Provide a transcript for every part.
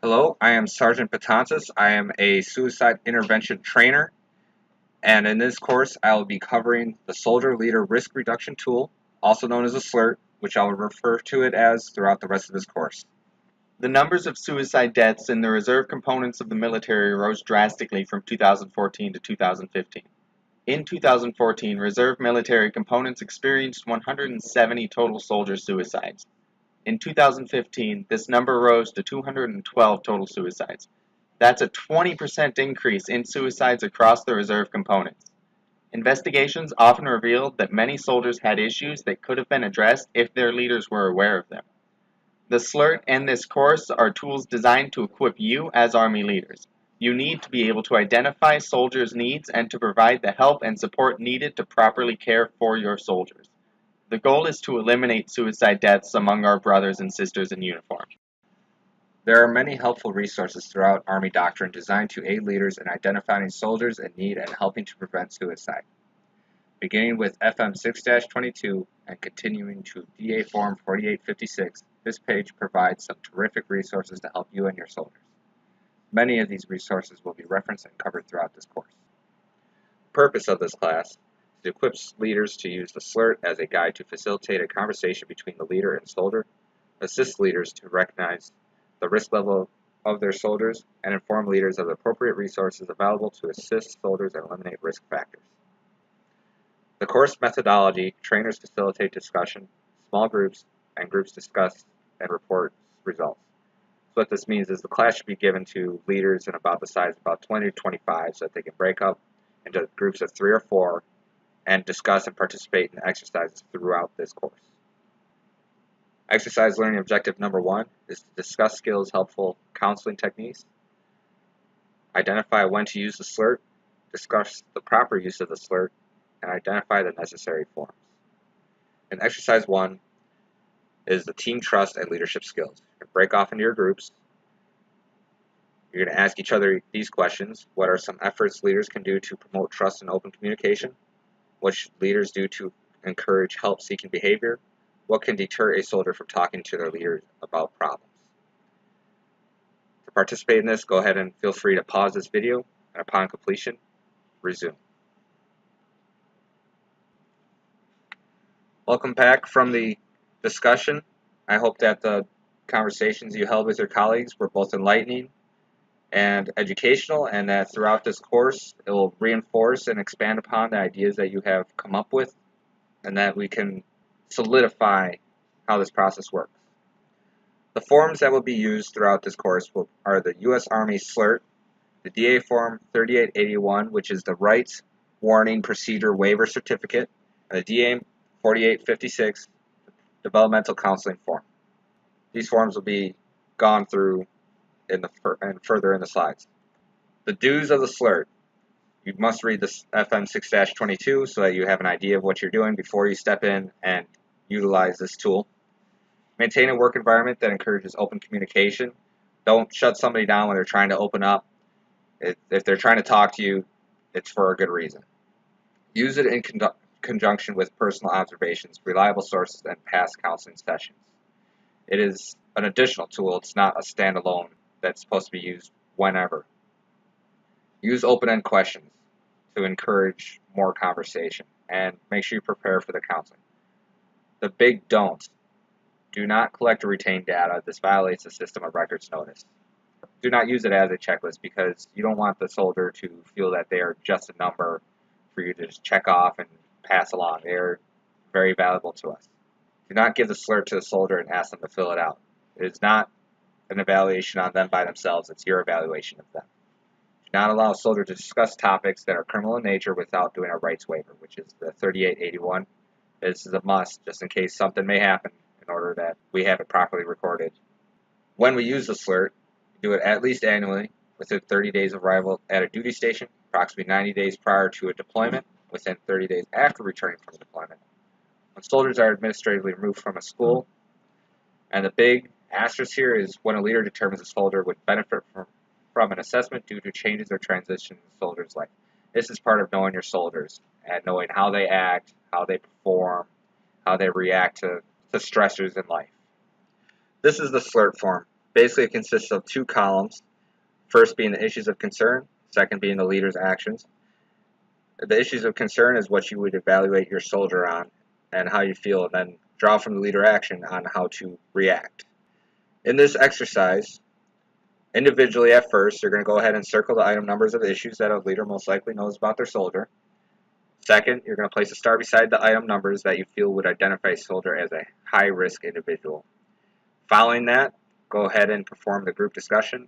Hello, I am Sergeant Patansis. I am a suicide intervention trainer, and in this course, I will be covering the Soldier Leader Risk Reduction Tool, also known as a SLRRT, which I will refer to it as throughout the rest of this course. The numbers of suicide deaths in the reserve components of the military rose drastically from 2014 to 2015. In 2014, reserve military components experienced 170 total soldier suicides. In 2015, this number rose to 212 total suicides. That's a 20% increase in suicides across the reserve components. Investigations often revealed that many soldiers had issues that could have been addressed if their leaders were aware of them. The SLRRT and this course are tools designed to equip you as Army leaders. You need to be able to identify soldiers' needs and to provide the help and support needed to properly care for your soldiers. The goal is to eliminate suicide deaths among our brothers and sisters in uniform. There are many helpful resources throughout Army doctrine designed to aid leaders in identifying soldiers in need and helping to prevent suicide. Beginning with FM 6-22 and continuing to DA Form 4856, this page provides some terrific resources to help you and your soldiers. Many of these resources will be referenced and covered throughout this course. The purpose of this class is to equip leaders to use the SLRRT as a guide to facilitate a conversation between the leader and soldier, assist leaders to recognize the risk level of their soldiers, and inform leaders of the appropriate resources available to assist soldiers and eliminate risk factors. The course methodology: trainers facilitate discussion, small groups, and groups discuss and report results. So what this means is the class should be given to leaders in about the size of about 20 to 25 so that they can break up into groups of 3 or 4 and discuss and participate in exercises throughout this course. Exercise learning objective number 1 is to discuss skills, helpful counseling techniques, identify when to use the SLRRT, discuss the proper use of the SLRRT, and identify the necessary forms. And exercise 1 is the team trust and leadership skills. You break off into your groups. You're going to ask each other these questions. What are some efforts leaders can do to promote trust and open communication? What should leaders do to encourage help-seeking behavior? What can deter a soldier from talking to their leaders about problems? To participate in this, go ahead and feel free to pause this video, and upon completion, resume. Welcome back from the discussion. I hope that the conversations you held with your colleagues were both enlightening and educational, and that throughout this course it will reinforce and expand upon the ideas that you have come up with, and that we can solidify how this process works. The forms that will be used throughout this course are the U.S. Army SLRRT, the DA Form 3881, which is the Rights, Warning, Procedure Waiver Certificate, and the DA 4856, Developmental Counseling Form. These forms will be gone through and further in the slides. The dues of the SLRRT. You must read the FM 6-22 so that you have an idea of what you're doing before you step in and utilize this tool. Maintain a work environment that encourages open communication. Don't shut somebody down when they're trying to open up. If they're trying to talk to you, it's for a good reason. Use it in conjunction with personal observations, reliable sources, and past counseling sessions. It is an additional tool. It's not a standalone that's supposed to be used whenever. Use open-end questions to encourage more conversation, and make sure you prepare for the counseling. The big don'ts: do not collect or retain data. This violates the system of records notice. Do not use it as a checklist, because you don't want the soldier to feel that they are just a number for you to just check off and pass along. They are very valuable to us. Do not give the SLRRT to the soldier and ask them to fill it out. It is not an evaluation on them by themselves. It's your evaluation of them. Do not allow a soldier to discuss topics that are criminal in nature without doing a rights waiver, which is the 3881. This is a must, just in case something may happen, in order that we have it properly recorded. When we use the SLRRT, we do it at least annually, within 30 days of arrival at a duty station, approximately 90 days prior to a deployment, within 30 days after returning from deployment, when soldiers are administratively removed from a school. And the big asterisk here is when a leader determines a soldier would benefit from an assessment due to changes or transitions in the soldier's life. This is part of knowing your soldiers and knowing how they act, how they perform, how they react to stressors in life. This is the SLRRT form. Basically, it consists of two columns. First being the issues of concern, second being the leader's actions. The issues of concern is what you would evaluate your soldier on and how you feel, and then draw from the leader action on how to react. In this exercise, individually at first, you're going to go ahead and circle the item numbers of the issues that a leader most likely knows about their soldier. Second, you're going to place a star beside the item numbers that you feel would identify a soldier as a high-risk individual. Following that, go ahead and perform the group discussion.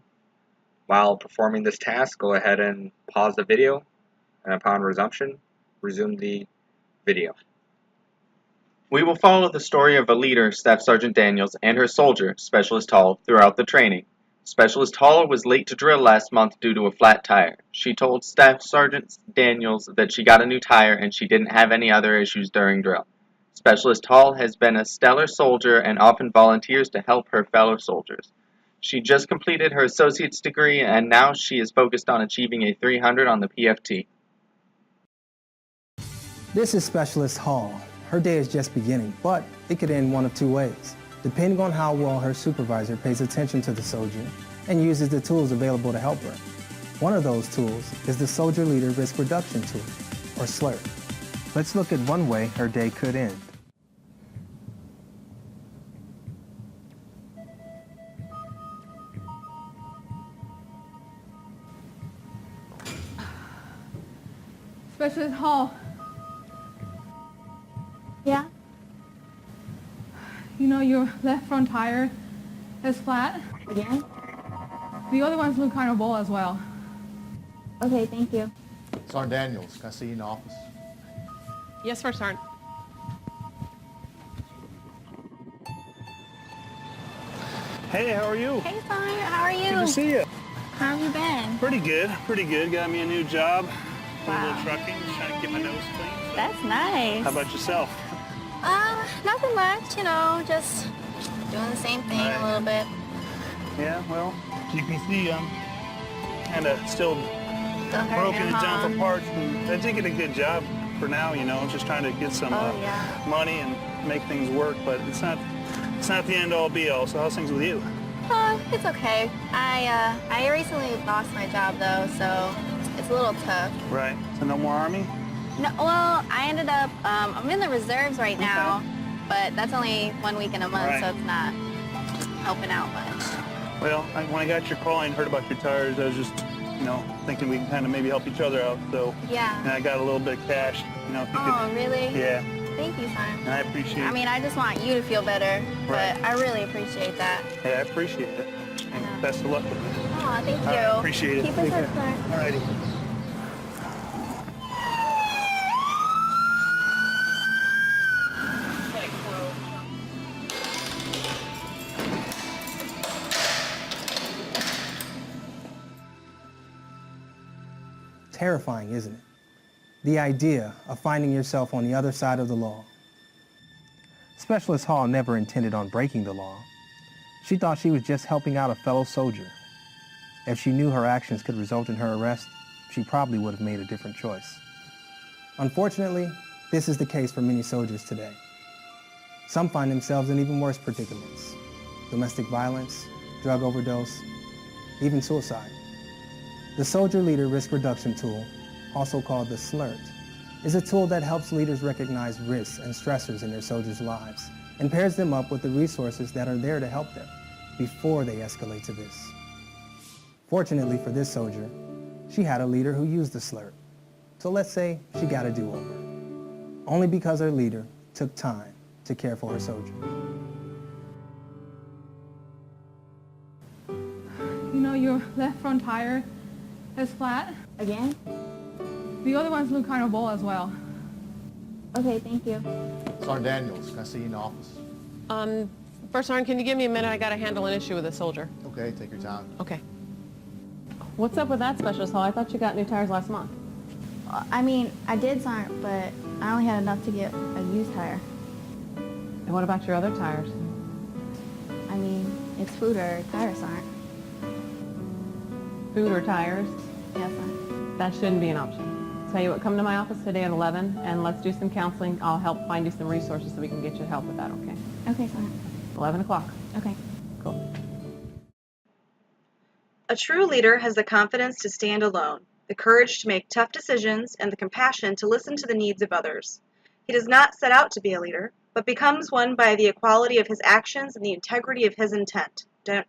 While performing this task, go ahead and pause the video, and upon resumption, resume the video. We will follow the story of a leader, Staff Sergeant Daniels, and her soldier, Specialist Hall, throughout the training. Specialist Hall was late to drill last month due to a flat tire. She told Staff Sergeant Daniels that she got a new tire and she didn't have any other issues during drill. Specialist Hall has been a stellar soldier and often volunteers to help her fellow soldiers. She just completed her associate's degree and now she is focused on achieving a 300 on the PFT. This is Specialist Hall. Her day is just beginning, but it could end one of two ways, depending on how well her supervisor pays attention to the soldier and uses the tools available to help her. One of those tools is the Soldier Leader Risk Reduction Tool, or SLRRT. Let's look at one way her day could end. Specialist Hall. Yeah? You know your left front tire is flat. Again? The other ones look kind of bold as well. Okay, thank you. Sergeant Daniels, can I see you in the office? Yes, First Sergeant. Hey, how are you? Hey, Sergeant, how are you? Good to see you. How have you been? Pretty good, pretty good. Got me a new job. A Wow. little trucking, just trying to get my nose clean. So. That's nice. How about yourself? Nothing much, just doing the same thing a little bit. Yeah, well, as you can see, I'm kind of still Still hurting, broken and down huh? for parts. And I did get a good job for now, just trying to get some yeah. money and make things work, but it's not the end all be all. So how's things with you? It's okay. I recently lost my job though, so it's a little tough. Right. So no more Army? No, well, I ended up, I'm in the reserves right now, but that's only 1 week in a month, Right. so it's not helping out much. Well, when I got your call and heard about your tires, I was just, thinking we can kind of maybe help each other out. So, Yeah. and I got a little bit of cash, if you Oh, could. really? Yeah, Thank you, Sergeant. and I appreciate I mean, I just want you to feel better, Right. but I really appreciate that. Yeah, I appreciate it. And best of luck with it. Oh, thank you. All right, appreciate it. Keep us Take up, care. Sergeant. All righty. Terrifying, isn't it? The idea of finding yourself on the other side of the law. Specialist Hall never intended on breaking the law. She thought she was just helping out a fellow soldier. If she knew her actions could result in her arrest, she probably would have made a different choice. Unfortunately, this is the case for many soldiers today. Some find themselves in even worse predicaments: domestic violence, drug overdose, even suicide. The Soldier Leader Risk Reduction Tool, also called the SLRRT, is a tool that helps leaders recognize risks and stressors in their soldiers' lives and pairs them up with the resources that are there to help them before they escalate to this. Fortunately for this soldier, she had a leader who used the SLRRT. So let's say she got a do-over, only because her leader took time to care for her soldier. You know your left front tire is flat. Again? The other ones look kind of bold as well. Okay, thank you. Sergeant Daniels, can I see you in the office? First Sergeant, can you give me a minute? I got to handle an issue with a soldier. Okay, take your time. Okay. What's up with that, Specialist Hall? I thought you got new tires last month. I mean, I did, Sergeant, but I only had enough to get a used tire. And what about your other tires? I mean, it's food or tires, Sergeant. Food or tires? Yes, Sergeant. That shouldn't be an option. Tell you what, come to my office today at 11 and let's do some counseling. I'll help find you some resources so we can get you help with that, okay? Okay, Sergeant. 11 o'clock. Okay. Cool. A true leader has the confidence to stand alone, the courage to make tough decisions, and the compassion to listen to the needs of others. He does not set out to be a leader, but becomes one by the equality of his actions and the integrity of his intent.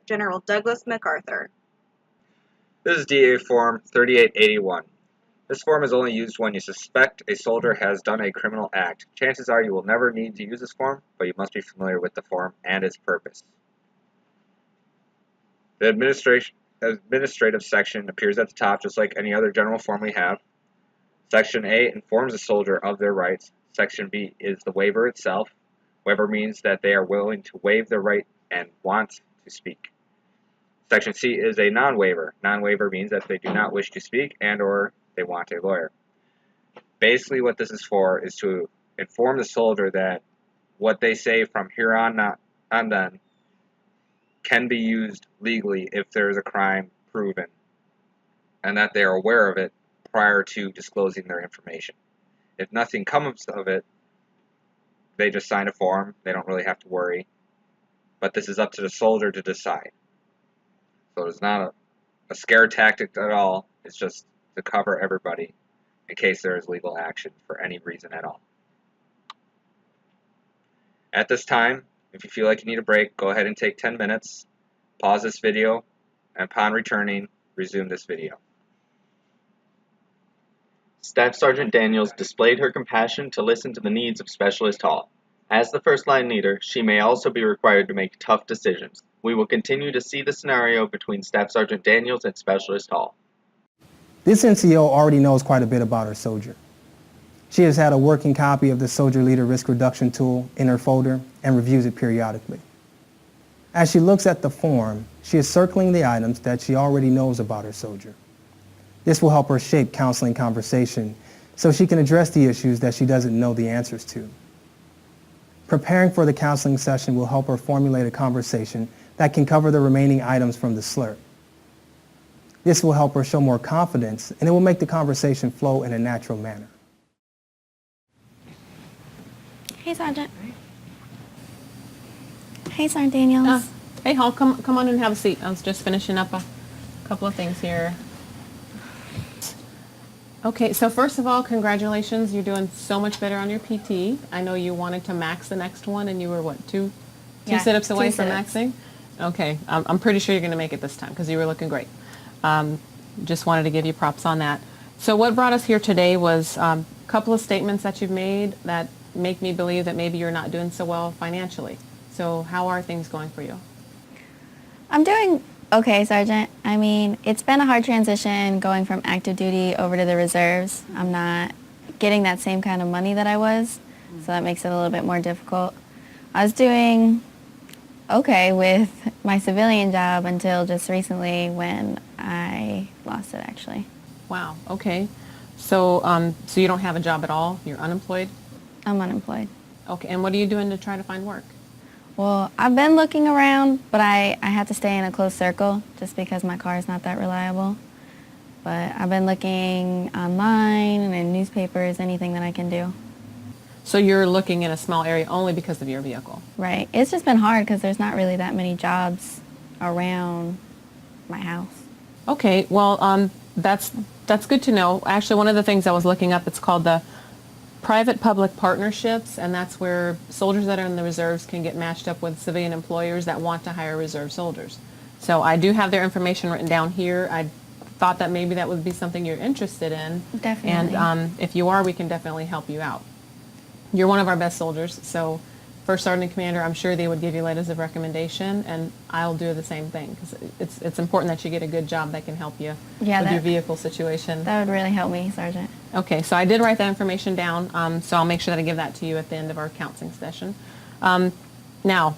General Douglas MacArthur. This is DA Form 3881. This form is only used when you suspect a soldier has done a criminal act. Chances are you will never need to use this form, but you must be familiar with the form and its purpose. The administrative section appears at the top just like any other general form we have. Section A informs the soldier of their rights. Section B is the waiver itself. Waiver means that they are willing to waive their right and want to speak. Section C is a non-waiver. Non-waiver means that they do not wish to speak and or they want a lawyer. Basically what this is for is to inform the soldier that what they say from here on then can be used legally if there is a crime proven, and that they are aware of it prior to disclosing their information. If nothing comes of it, they just sign a form. They don't really have to worry. But this is up to the soldier to decide. So it's not a scare tactic at all. It's just to cover everybody in case there is legal action for any reason at all. At this time, if you feel like you need a break, go ahead and take 10 minutes, pause this video, and upon returning, resume this video. Staff Sergeant Daniels displayed her compassion to listen to the needs of Specialist Hall. As the first line leader, she may also be required to make tough decisions. We will continue to see the scenario between Staff Sergeant Daniels and Specialist Hall. This NCO already knows quite a bit about her soldier. She has had a working copy of the Soldier Leader Risk Reduction Tool in her folder and reviews it periodically. As she looks at the form, she is circling the items that she already knows about her soldier. This will help her shape counseling conversation so she can address the issues that she doesn't know the answers to. Preparing for the counseling session will help her formulate a conversation that can cover the remaining items from the SLRRRT. This will help her show more confidence, and it will make the conversation flow in a natural manner. Hey, Sergeant. Hey, Sergeant Daniels. Hey, Hall, come on and have a seat. I was just finishing up a couple of things here. Okay, so first of all, congratulations. You're doing so much better on your PT. I know you wanted to max the next one, and you were, what, two sit-ups away from maxing? Okay, I'm pretty sure you're going to make it this time because you were looking great. Just wanted to give you props on that. So what brought us here today was a couple of statements that you've made that make me believe that maybe you're not doing so well financially. So how are things going for you? I'm doing okay, Sergeant. I mean, it's been a hard transition going from active duty over to the reserves. I'm not getting that same kind of money that I was, so that makes it a little bit more difficult. I was doing okay with my civilian job until just recently when I lost it, actually. Wow, okay. So, so you don't have a job at all? You're unemployed? I'm unemployed. Okay, and what are you doing to try to find work? Well, I've been looking around, but I have to stay in a close circle just because my car is not that reliable. But I've been looking online and in newspapers, anything that I can do. So you're looking in a small area only because of your vehicle? Right. It's just been hard because there's not really that many jobs around my house. Okay, well, that's good to know. Actually, one of the things I was looking up, it's called the private-public partnerships, and that's where soldiers that are in the reserves can get matched up with civilian employers that want to hire reserve soldiers. So I do have their information written down here. I thought that maybe that would be something you're interested in. Definitely. And if you are, we can definitely help you out. You're one of our best soldiers, so First Sergeant Commander, I'm sure they would give you letters of recommendation, and I'll do the same thing because it's important that you get a good job that can help you with your vehicle situation. That would really help me, Sergeant. Okay, so I did write that information down, so I'll make sure that I give that to you at the end of our counseling session. Now,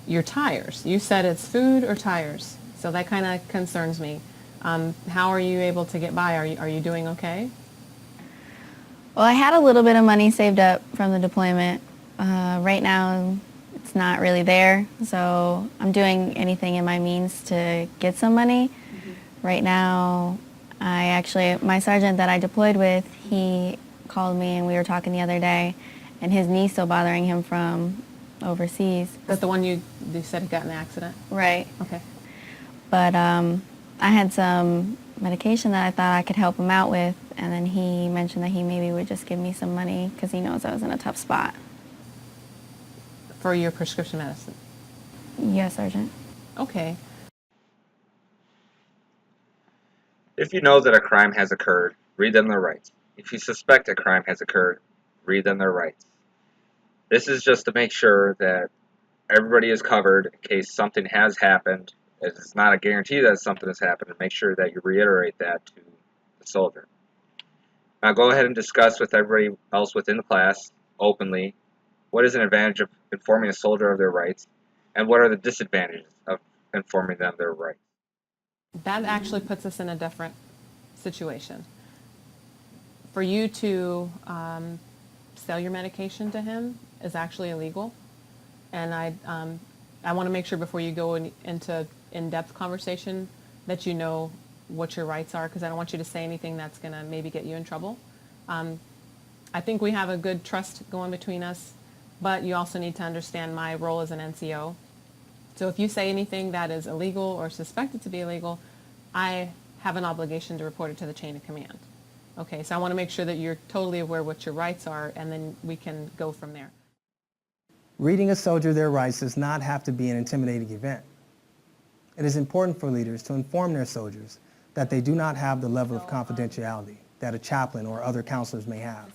your tires. You said it's food or tires, so that kind of concerns me. How are you able to get by? Are you doing okay? Well, I had a little bit of money saved up from the deployment. Right now, it's not really there, so I'm doing anything in my means to get some money. Mm-hmm. Right now, my sergeant that I deployed with, he called me and we were talking the other day, and his knee's still bothering him from overseas. That's the one you said got in an accident? Right. Okay. But I had some medication that I thought I could help him out with, and then he mentioned that he maybe would just give me some money because he knows I was in a tough spot. For your prescription medicine? Yes, Sergeant. Okay. If you know that a crime has occurred, read them their rights. If you suspect a crime has occurred, read them their rights. This is just to make sure that everybody is covered in case something has happened. It's not a guarantee that something has happened, and make sure that you reiterate that to the soldier. Now go ahead and discuss with everybody else within the class openly what is an advantage of informing a soldier of their rights, and what are the disadvantages of informing them of their rights. That actually puts us in a different situation. For you to sell your medication to him is actually illegal, and I want to make sure before you go into in-depth conversation that you know what your rights are, because I don't want you to say anything that's going to maybe get you in trouble. I think we have a good trust going between us, but you also need to understand my role as an NCO. So if you say anything that is illegal or suspected to be illegal, I have an obligation to report it to the chain of command. Okay, so I want to make sure that you're totally aware what your rights are, and then we can go from there. Reading a soldier their rights does not have to be an intimidating event. It is important for leaders to inform their soldiers that they do not have the level of confidentiality that a chaplain or other counselors may have.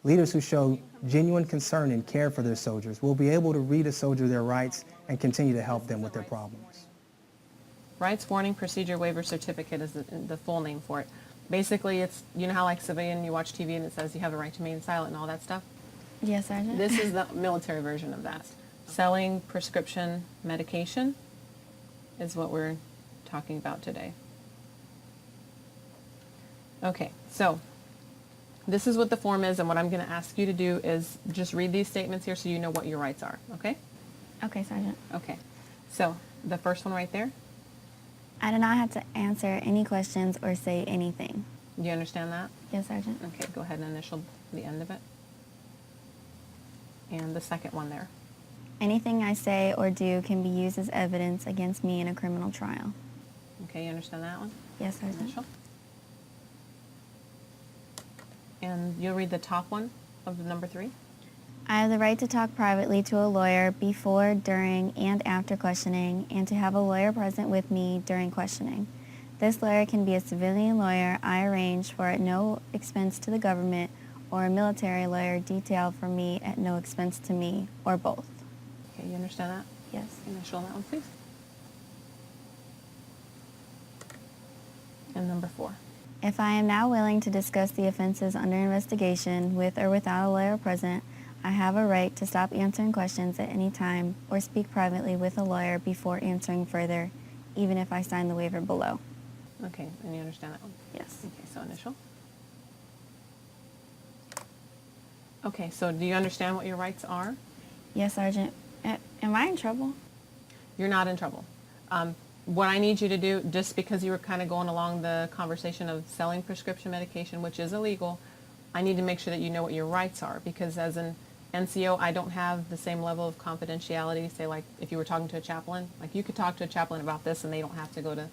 Leaders who show genuine concern and care for their soldiers will be able to read a soldier their rights and continue to help them with their problems. Rights Warning Procedure Waiver Certificate is the full name for it. Basically, it's, you know how like civilian, you watch TV and it says you have a right to remain silent and all that stuff? Yes, Sergeant. This is the military version of that. Selling prescription medication is what we're talking about today. Okay, so this is what the form is, and what I'm going to ask you to do is just read these statements here so you know what your rights are, okay? Okay, Sergeant. Okay, so the first one right there, I do not have to answer any questions or say anything. do you understand that? Yes, Sergeant. Okay, go ahead and initial the end of it. And the second one there. Anything I say or do can be used as evidence against me in a criminal trial. Okay, you understand that one? Yes, Sergeant. Initial. And you'll read the top one of the number 3. I have the right to talk privately to a lawyer before, during, and after questioning, and to have a lawyer present with me during questioning. This lawyer can be a civilian lawyer I arrange for at no expense to the government, or a military lawyer detailed for me at no expense to me, or both. Okay, you understand that? Yes. Initial that one, please. And number 4. If I am now willing to discuss the offenses under investigation with or without a lawyer present, I have a right to stop answering questions at any time or speak privately with a lawyer before answering further, even if I sign the waiver below. Okay, and you understand that one? Yes. Okay, so initial. Okay, so do you understand what your rights are? Yes, Sergeant. Am I in trouble? You're not in trouble. What I need you to do, just because you were kind of going along the conversation of selling prescription medication, which is illegal, I need to make sure that you know what your rights are, because as an NCO, I don't have the same level of confidentiality, say like if you were talking to a chaplain. Like you could talk to a chaplain about this and they don't have to go to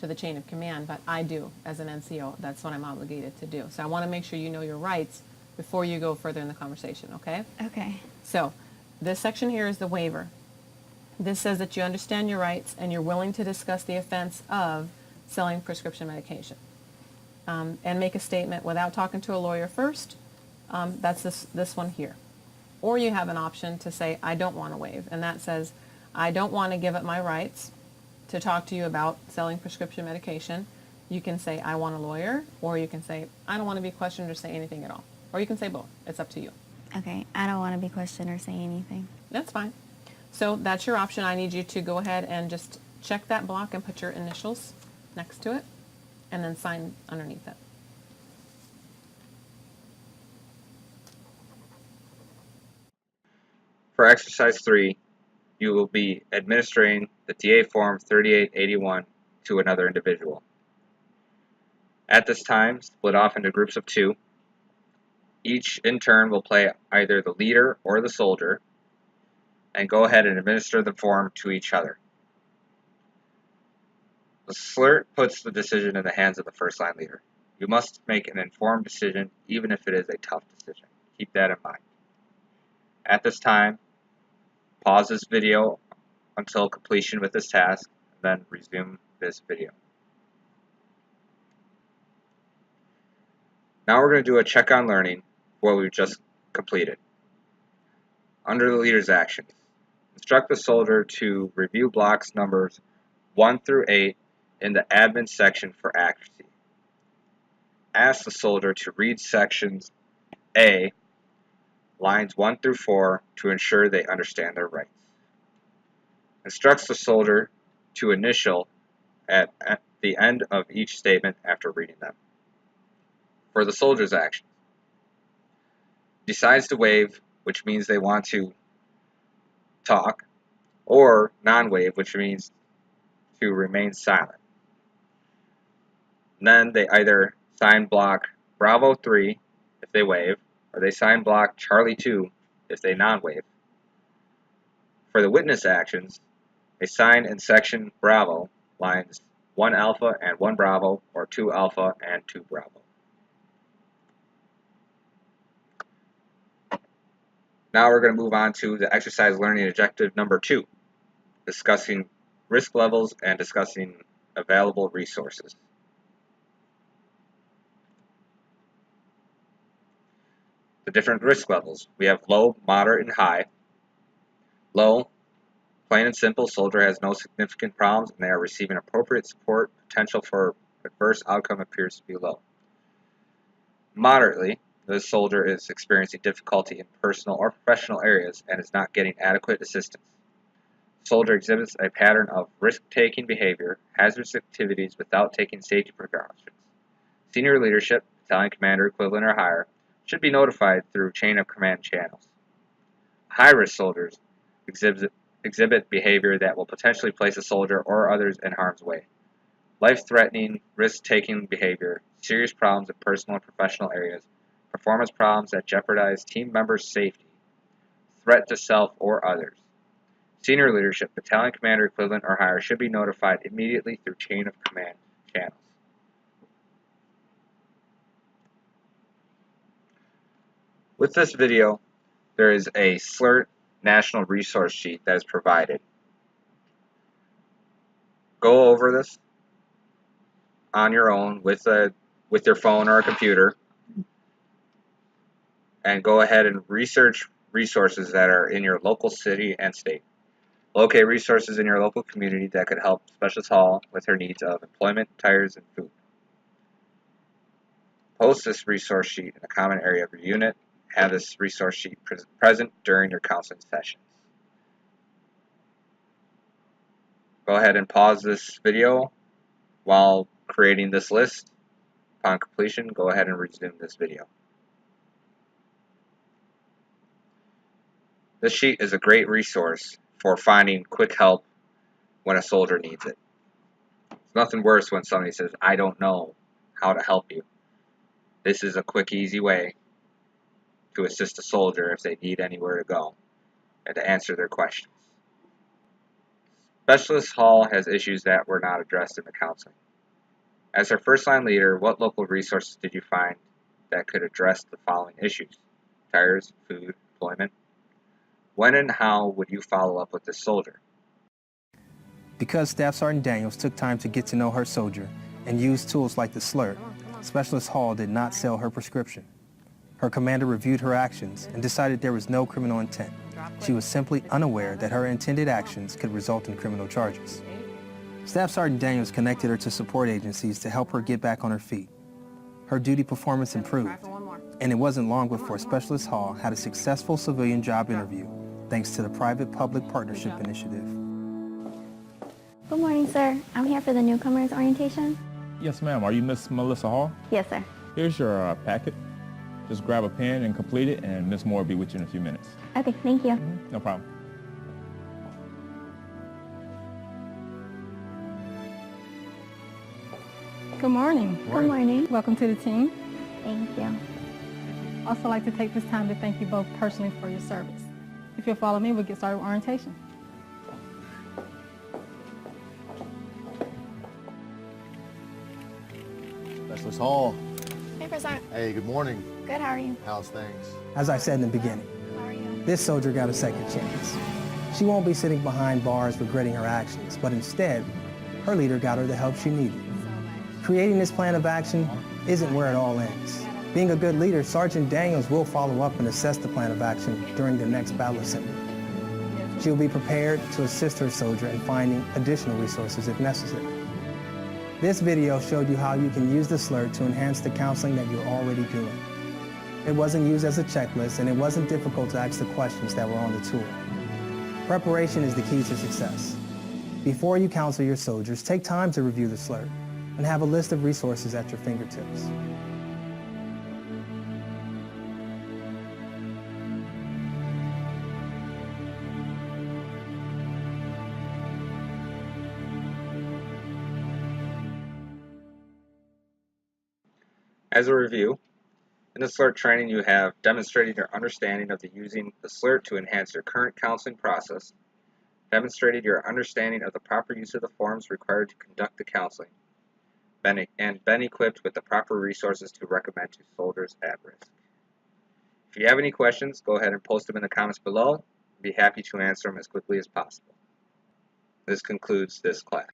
the chain of command, but I do as an NCO. That's what I'm obligated to do. So I want to make sure you know your rights before you go further in the conversation, okay? Okay. So this section here is the waiver. This says that you understand your rights and you're willing to discuss the offense of selling prescription medication. And make a statement without talking to a lawyer first. That's this one here. Or you have an option to say, I don't want to waive. And that says, I don't want to give up my rights to talk to you about selling prescription medication. You can say, I want a lawyer. Or you can say, I don't want to be questioned or say anything at all. Or you can say both. It's up to you. Okay. I don't want to be questioned or say anything. That's fine. So that's your option. I need you to go ahead and just check that block and put your initials next to it, and then sign underneath it. For exercise 3, you will be administering the TA Form 3881 to another individual. At this time, split off into groups of 2. Each in turn will play either the leader or the soldier, and go ahead and administer the form to each other. The SLRRT puts the decision in the hands of the first line leader. You must make an informed decision even if it is a tough decision. Keep that in mind. At this time, pause this video until completion with this task, then resume this video. Now we're going to do a check on learning for what we've just completed. Under the leader's actions, instruct the soldier to review blocks numbers 1 through 8 in the admin section for accuracy. Ask the soldier to read sections A, lines 1 through 4 to ensure they understand their rights. Instructs the soldier to initial at the end of each statement after reading them. For the soldier's actions, decides to waive, which means they want to talk, or non-waive, which means to remain silent. And then they either sign block Bravo 3 if they waive, or they sign block Charlie 2 if they non-waive. For the witness actions, they sign in section Bravo lines 1 Alpha and 1 Bravo, or 2 Alpha and 2 Bravo. Now we're going to move on to the exercise learning objective number 2, discussing risk levels and discussing available resources. The different risk levels. We have low, moderate, and high. Low, plain and simple, soldier has no significant problems and they are receiving appropriate support. Potential for adverse outcome appears to be low. Moderately, the soldier is experiencing difficulty in personal or professional areas and is not getting adequate assistance. The soldier exhibits a pattern of risk-taking behavior, hazardous activities without taking safety precautions. Senior leadership, battalion commander equivalent or higher, should be notified through chain of command channels. High-risk soldiers exhibit behavior that will potentially place a soldier or others in harm's way. Life-threatening, risk-taking behavior, serious problems in personal and professional areas, performance problems that jeopardize team members' safety, threat to self or others. Senior leadership, battalion commander equivalent or higher, should be notified immediately through chain of command channels. With this video, there is a SLRRT National Resource Sheet that is provided. Go over this on your own with your phone or a computer, and go ahead and research resources that are in your local city and state. Locate resources in your local community that could help Specialist Hall with her needs of employment, tires, and food. Post this resource sheet in a common area of your unit. Have this resource sheet present during your counseling sessions. Go ahead and pause this video while creating this list. Upon completion, go ahead and resume this video. This sheet is a great resource for finding quick help when a soldier needs it. It's nothing worse when somebody says, "I don't know how to help you." This is a quick, easy way to assist a soldier if they need anywhere to go and to answer their questions. Specialist Hall has issues that were not addressed in the counseling. As her first line leader, what local resources did you find that could address the following issues? Tires, food, employment. When and how would you follow up with this soldier? Because Staff Sergeant Daniels took time to get to know her soldier and used tools like the SLRRT, Specialist Hall did not sell her prescription. Her commander reviewed her actions and decided there was no criminal intent. She was simply unaware that her intended actions could result in criminal charges. Staff Sergeant Daniels connected her to support agencies to help her get back on her feet. Her duty performance improved, and it wasn't long before Specialist Hall had a successful civilian job interview, thanks to the Private-Public Partnership Initiative. Good morning, sir. I'm here for the newcomers orientation. Yes, ma'am. Are you Miss Melissa Hall? Yes, sir. Here's your packet. Just grab a pen and complete it, and Miss Moore will be with you in a few minutes. Okay, thank you. No problem. Good morning. Good morning. Welcome to the team. Thank you. Also like to take this time to thank you both personally for your service. If you'll follow me, we'll get started with orientation. Specialist Hall. Hey, Prasad. Hey, good morning. Good, how are you? How's things? As I said in the beginning, How are you? this soldier got a second chance. She won't be sitting behind bars regretting her actions, but instead, her leader got her the help she needed. Creating this plan of action isn't where it all ends. Being a good leader, Sergeant Daniels will follow up and assess the plan of action during the next battle assembly. She will be prepared to assist her soldier in finding additional resources if necessary. This video showed you how you can use the SLRRT to enhance the counseling that you're already doing. It wasn't used as a checklist, and it wasn't difficult to ask the questions that were on the tool. Preparation is the key to success. Before you counsel your soldiers, take time to review the SLRRT and have a list of resources at your fingertips. As a review, in the SLRRT training you have demonstrated your understanding of using the SLRRT to enhance your current counseling process, demonstrated your understanding of the proper use of the forms required to conduct the counseling, and been equipped with the proper resources to recommend to soldiers at risk. If you have any questions, go ahead and post them in the comments below. I'd be happy to answer them as quickly as possible. This concludes this class.